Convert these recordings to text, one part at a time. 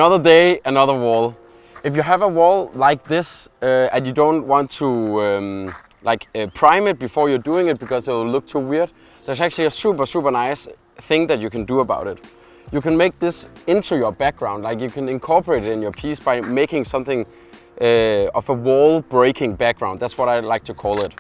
Another day, another wall. If you have a wall like this and you don't want to prime it before you're doing it because it will look too weird, there's actually a super nice thing that you can do about it. You can make this into your background, like you can incorporate it in your piece by making something of a wall breaking background. That's what I like to call it.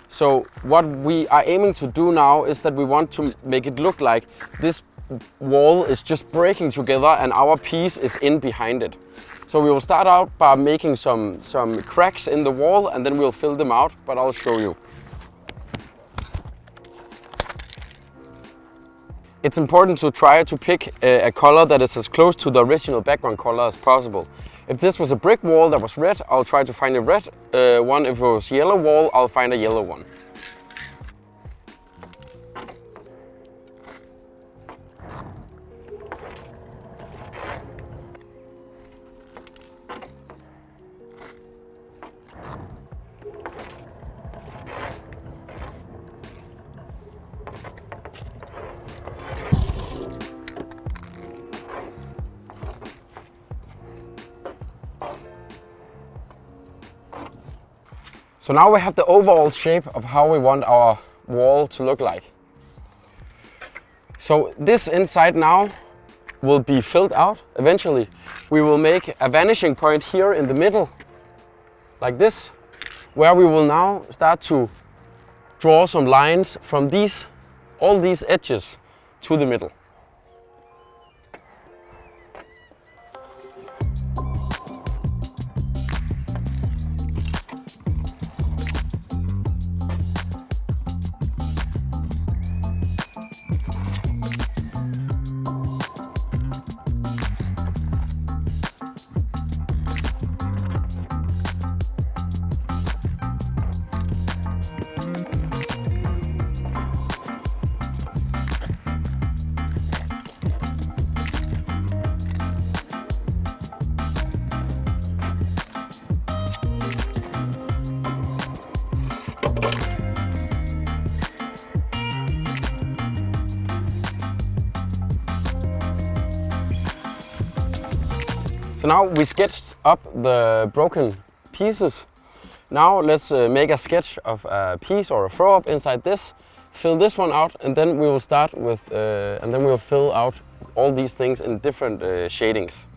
So what we are aiming to do now is that we want to make it look like this wall is just breaking together and our piece is in behind it. So we will start out by making some cracks in the wall and then we'll fill them out, but I'll show you. It's important to try to pick a color that is as close to the original background color as possible. If this was a brick wall that was red, I'll try to find a red one. If it was yellow wall, I'll find a yellow one. So now we have the overall shape of how we want our wall to look like. So this inside now will be filled out eventually. We will make a vanishing point here in the middle, like this, where we will now start to draw some lines from all these edges to the middle. So now we sketched up the broken pieces. Now let's make a sketch of a piece or a throw up inside this, fill this one out, and then we will start with, and then we will fill out all these things in different shadings.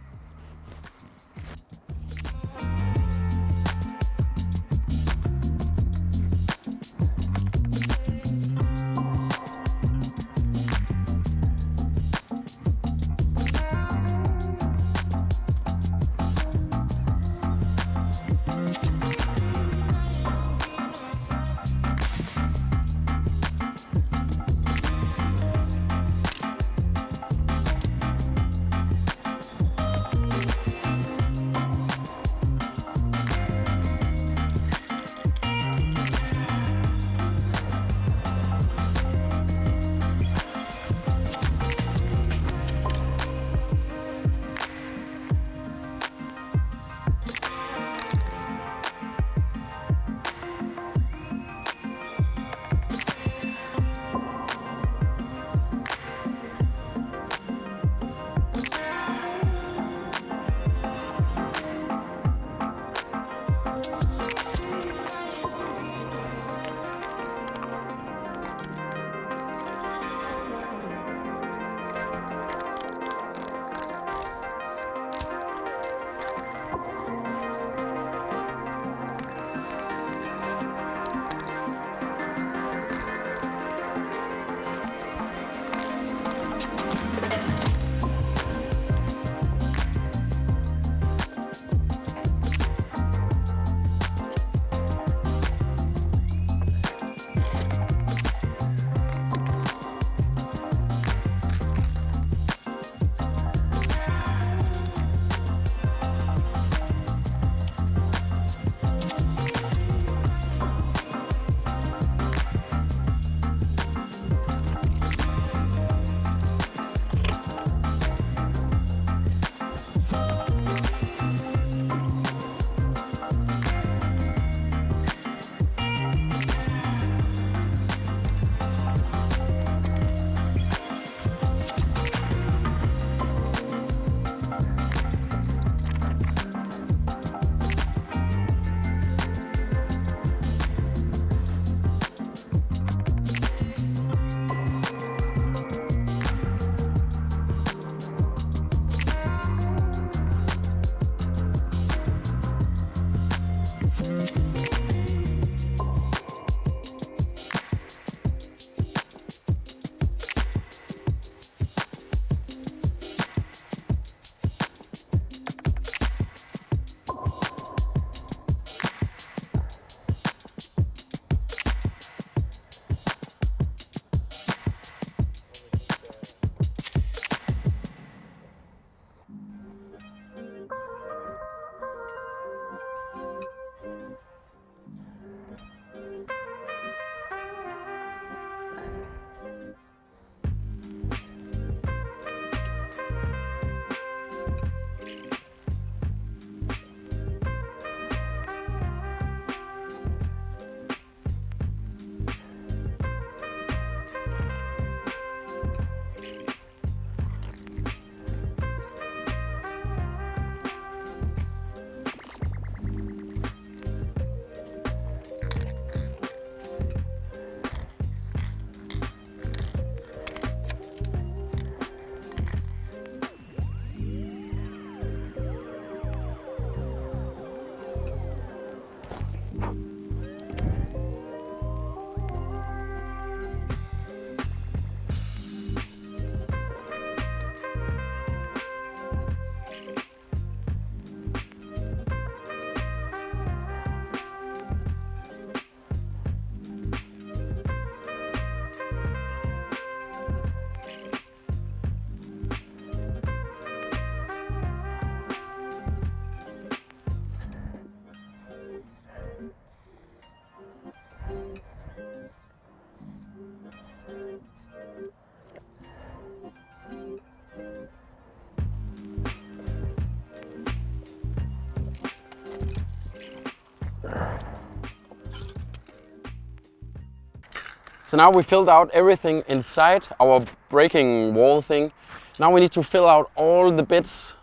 So now we filled out everything inside our breaking wall thing. Now we need to fill out all the bits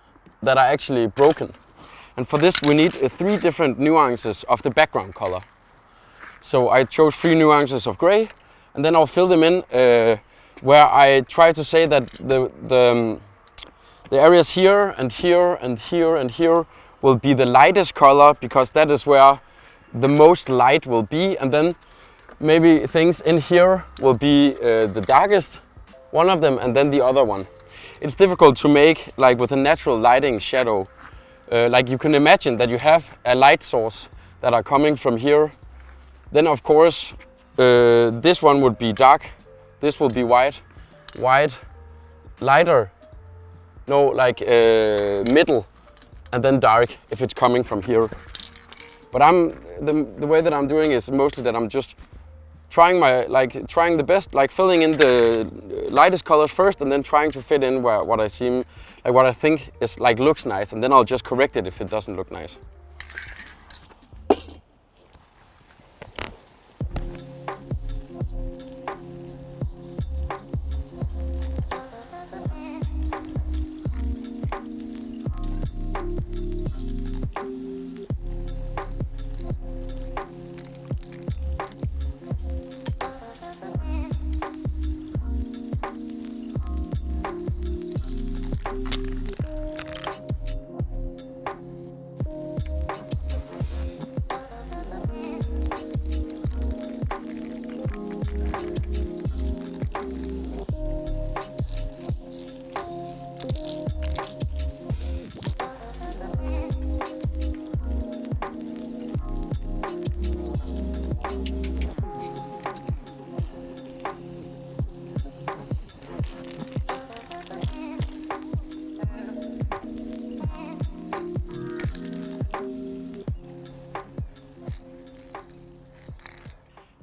that are actually broken. And for this we need 3 different nuances of the background color. So I chose 3 nuances of gray, and then I'll fill them in where I try to say that the areas here and here and here and here will be the lightest color, because that is where the most light will be, and then maybe things in here will be the darkest one of them, and then the other one. It's difficult to make like with a natural lighting shadow. Like you can imagine that you have a light source that are coming from here. Then of course this one would be dark, this will be white, lighter, no, like middle, and then dark if it's coming from here. But the way that I'm doing is mostly that I'm just trying the best, like filling in the lightest colors first, and then trying to fit in what I think is like looks nice, and then I'll just correct it if it doesn't look nice.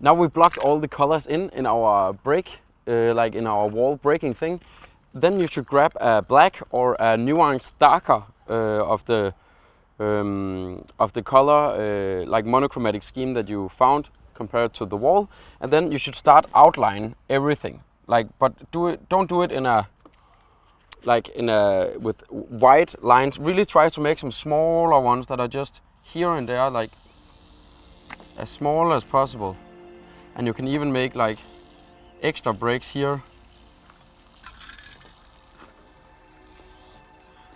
Now we blocked all the colors in our break, like in our wall breaking thing. Then you should grab a black or a nuance darker of the color, like monochromatic scheme that you found compared to the wall, and then you should start outline everything. Like, but don't do it with white lines. Really try to make some smaller ones that are just here and there, like as small as possible. And you can even make like extra breaks here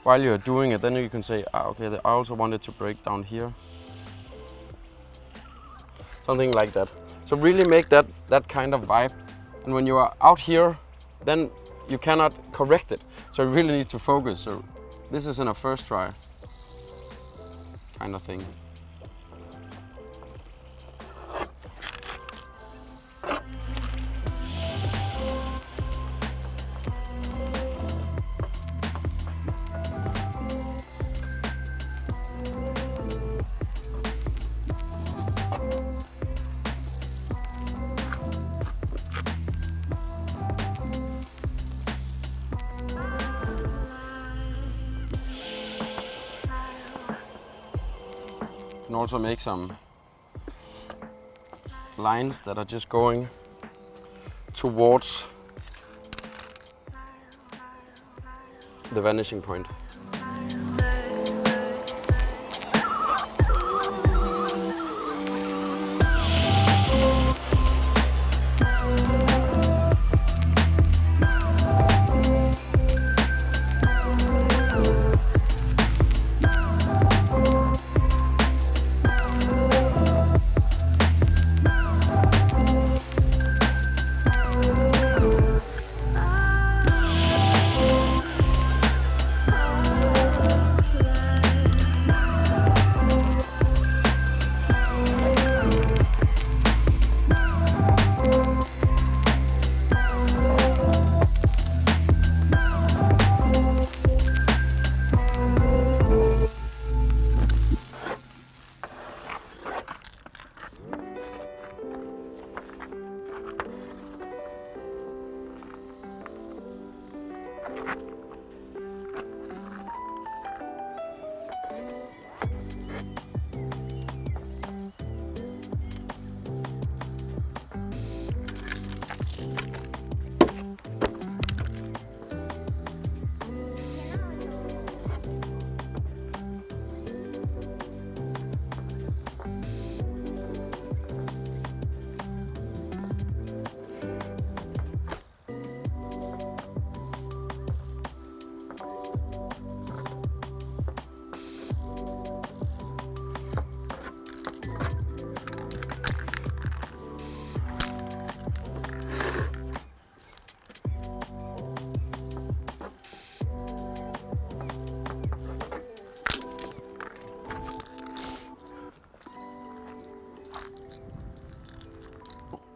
while you're doing it. Then you can say, okay, I also wanted to break down here. Something like that. So really make that kind of vibe. And when you are out here, then you cannot correct it. So you really need to focus. So this is in a first try kind of thing. You can also make some lines that are just going towards the vanishing point.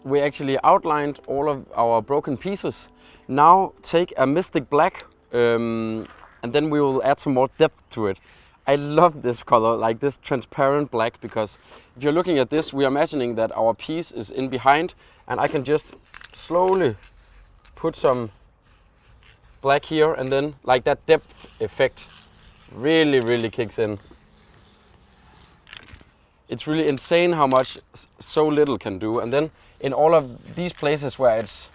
we actually outlined all of our broken pieces. Now take a mystic black and then we will add some more depth to it. I love this color, like this transparent black, because if you're looking at this, we are imagining that our piece is in behind, and I can just slowly put some black here, and then like that depth effect really kicks in. It's really insane how much so little can do. And then in all of these places where it's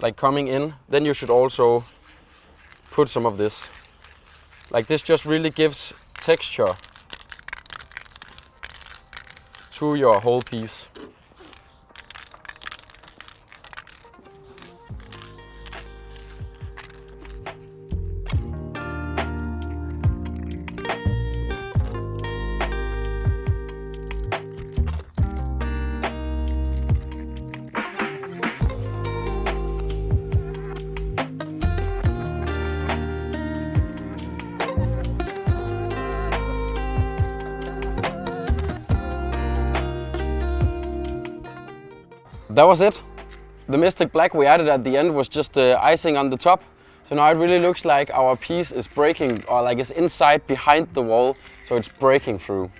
like coming in, then you should also put some of this. Like this just really gives texture to your whole piece. That was it. The mystic black we added at the end was just icing on the top. So now it really looks like our piece is breaking, or like it's inside behind the wall, so it's breaking through.